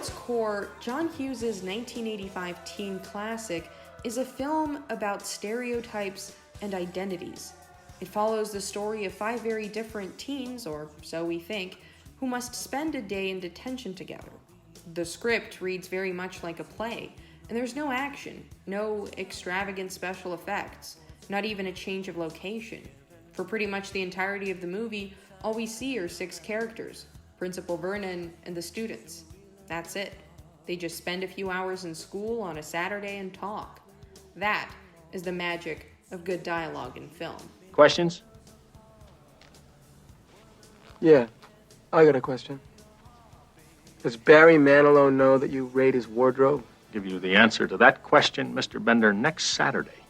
its core, John Hughes' 1985 teen classic is a film about stereotypes and identities. It follows the story of 5 very different teens, or so we think, who must spend a day in detention together. The script reads very much like a play, and there's no action, no extravagant special effects, not even a change of location. For pretty much the entirety of the movie, all we see are 6 characters, Principal Vernon and the students. That's it. They just spend a few hours in school on a Saturday and talk. That is the magic of good dialogue in film. Questions? Yeah, I got a question. Does Barry Manilow know that you raid his wardrobe? Give you the answer to that question, Mr. Bender, next Saturday.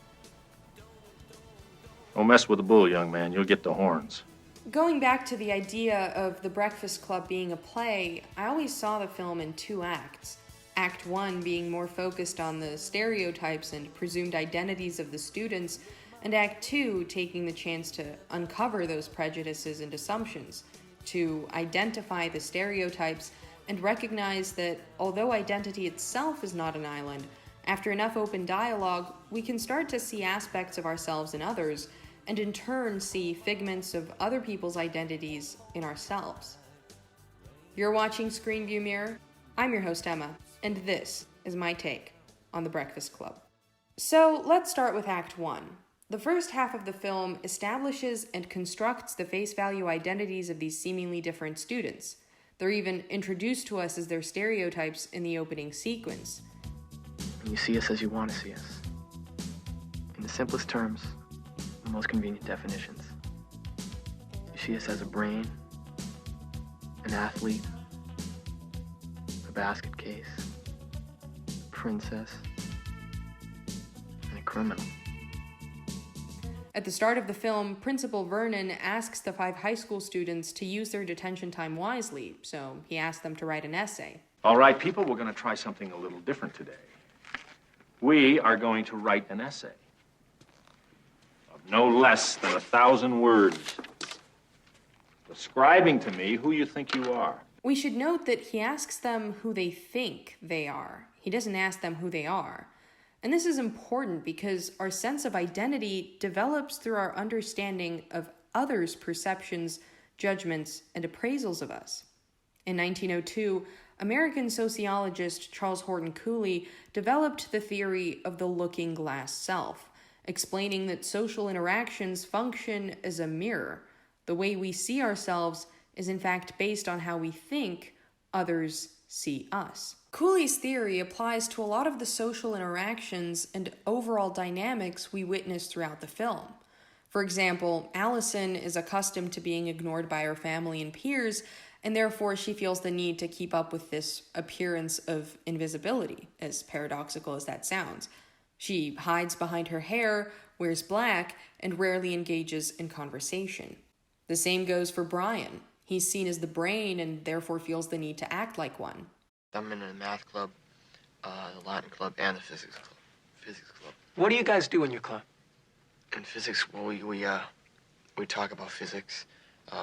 Don't mess with the bull, young man. You'll get the horns. Going back to the idea of The Breakfast Club being a play, I always saw the film in 2 acts. Act 1 being more focused on the stereotypes and presumed identities of the students, and Act 2 taking the chance to uncover those prejudices and assumptions, to identify the stereotypes and recognize that although identity itself is not an island, after enough open dialogue, we can start to see aspects of ourselves in others, and in turn see figments of other people's identities in ourselves. You're watching Screenview Mirror. I'm your host, Emma, and this is my take on The Breakfast Club. So let's start with Act 1. The first half of the film establishes and constructs the face value identities of these seemingly different students. They're even introduced to us as their stereotypes in the opening sequence. You see us as you want to see us. In the simplest terms, the most convenient definitions. You see us as a brain, an athlete, a basket case, a princess, and a criminal. At the start of the film, Principal Vernon asks the 5 high school students to use their detention time wisely, so he asks them to write an essay. All right, people, we're going to try something a little different today. We are going to write an essay of no less than 1,000 words, describing to me who you think you are. We should note that he asks them who they think they are. He doesn't ask them who they are. And this is important because our sense of identity develops through our understanding of others' perceptions, judgments, and appraisals of us. In 1902, American sociologist Charles Horton Cooley developed the theory of the looking glass self, explaining that social interactions function as a mirror. The way we see ourselves is in fact based on how we think others see us. Cooley's theory applies to a lot of the social interactions and overall dynamics we witness throughout the film. For example, Allison is accustomed to being ignored by her family and peers, and therefore she feels the need to keep up with this appearance of invisibility, as paradoxical as that sounds. She hides behind her hair, wears black, and rarely engages in conversation. The same goes for Brian. He's seen as the brain and therefore feels the need to act like one. I'm in the math club, the Latin club, and the physics club. What do you guys do in your club? In physics, well, we talk about physics,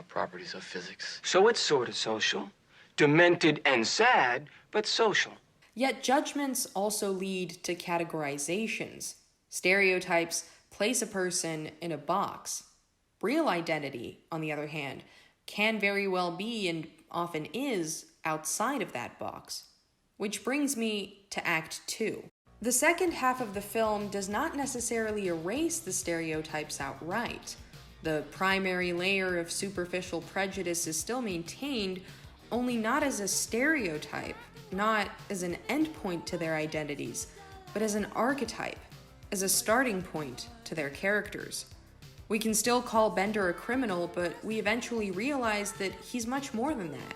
properties of physics. So it's sort of social. Demented and sad, but social. Yet judgments also lead to categorizations. Stereotypes place a person in a box. Real identity, on the other hand, can very well be, and often is, outside of that box. Which brings me to Act 2. The second half of the film does not necessarily erase the stereotypes outright. The primary layer of superficial prejudice is still maintained, only not as a stereotype, not as an endpoint to their identities, but as an archetype, as a starting point to their characters. We can still call Bender a criminal, but we eventually realize that he's much more than that.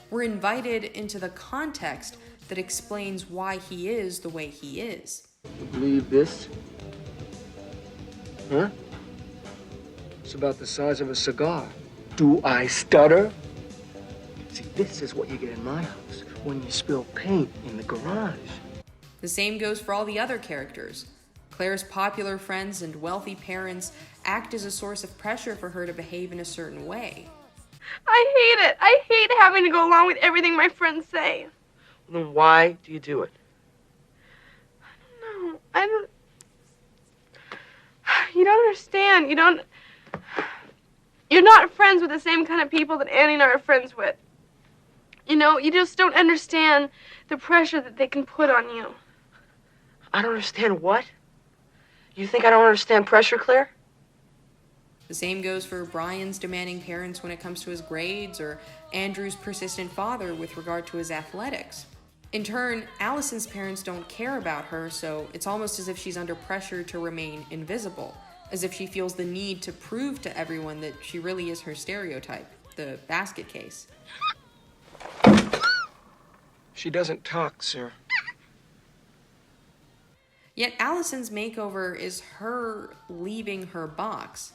We're invited into the context that explains why he is the way he is. You believe this? Huh? It's about the size of a cigar. Do I stutter? See, this is what you get in my house when you spill paint in the garage. The same goes for all the other characters. Claire's popular friends and wealthy parents act as a source of pressure for her to behave in a certain way. I hate it. I hate having to go along with everything my friends say. Then why do you do it? No, I don't. You don't understand. You're not friends with the same kind of people that Annie and I are friends with. You just don't understand the pressure that they can put on you. I don't understand what? You think I don't understand pressure, Claire? The same goes for Brian's demanding parents when it comes to his grades, or Andrew's persistent father with regard to his athletics. In turn, Allison's parents don't care about her, so it's almost as if she's under pressure to remain invisible, as if she feels the need to prove to everyone that she really is her stereotype, the basket case. She doesn't talk, sir. Yet Allison's makeover is her leaving her box.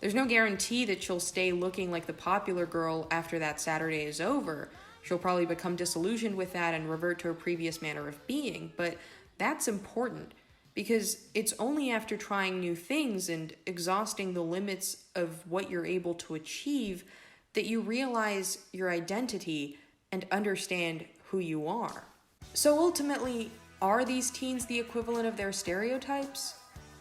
There's no guarantee that she'll stay looking like the popular girl after that Saturday is over. She'll probably become disillusioned with that and revert to her previous manner of being, but that's important because it's only after trying new things and exhausting the limits of what you're able to achieve that you realize your identity and understand who you are. So ultimately, are these teens the equivalent of their stereotypes?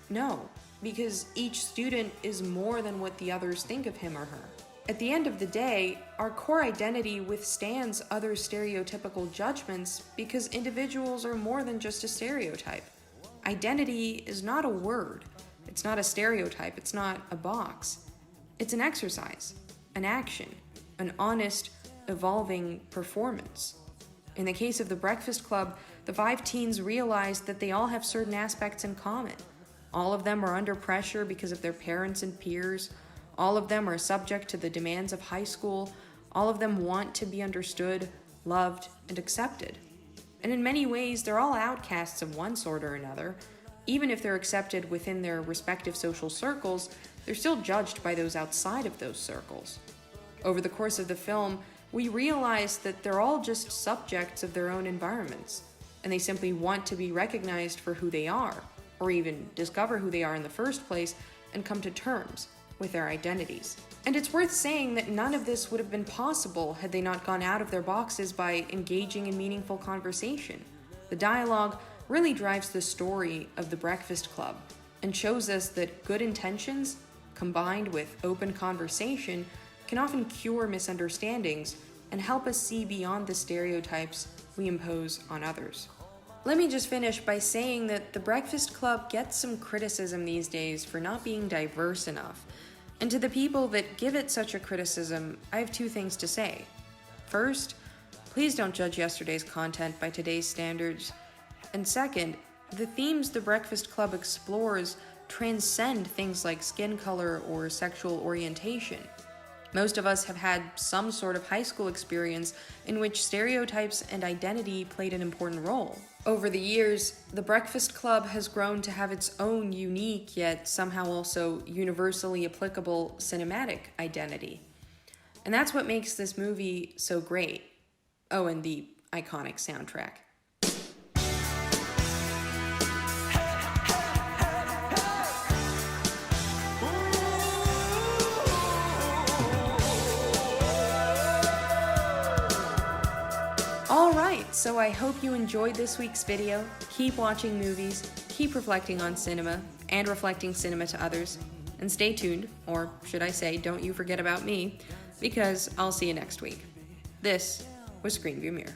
No, because each student is more than what the others think of him or her. At the end of the day, our core identity withstands other stereotypical judgments because individuals are more than just a stereotype. Identity is not a word. It's not a stereotype. It's not a box. It's an exercise, an action, an honest, evolving performance. In the case of the Breakfast Club, the 5 teens realized that they all have certain aspects in common. All of them are under pressure because of their parents and peers. All of them are subject to the demands of high school. All of them want to be understood, loved, and accepted. And in many ways, they're all outcasts of one sort or another. Even if they're accepted within their respective social circles, they're still judged by those outside of those circles. Over the course of the film, we realize that they're all just subjects of their own environments, and they simply want to be recognized for who they are, or even discover who they are in the first place and come to terms with their identities. And it's worth saying that none of this would have been possible had they not gone out of their boxes by engaging in meaningful conversation. The dialogue really drives the story of the Breakfast Club and shows us that good intentions, combined with open conversation, can often cure misunderstandings and help us see beyond the stereotypes we impose on others. Let me just finish by saying that the Breakfast Club gets some criticism these days for not being diverse enough. And to the people that give it such a criticism, I have 2 things to say. First, please don't judge yesterday's content by today's standards. And second, the themes the Breakfast Club explores transcend things like skin color or sexual orientation. Most of us have had some sort of high school experience in which stereotypes and identity played an important role. Over the years, the Breakfast Club has grown to have its own unique, yet somehow also universally applicable cinematic identity. And that's what makes this movie so great. Oh, and the iconic soundtrack. So I hope you enjoyed this week's video. Keep watching movies, keep reflecting on cinema, and reflecting cinema to others. And stay tuned, or should I say, don't you forget about me, because I'll see you next week. This was Screenview Mirror.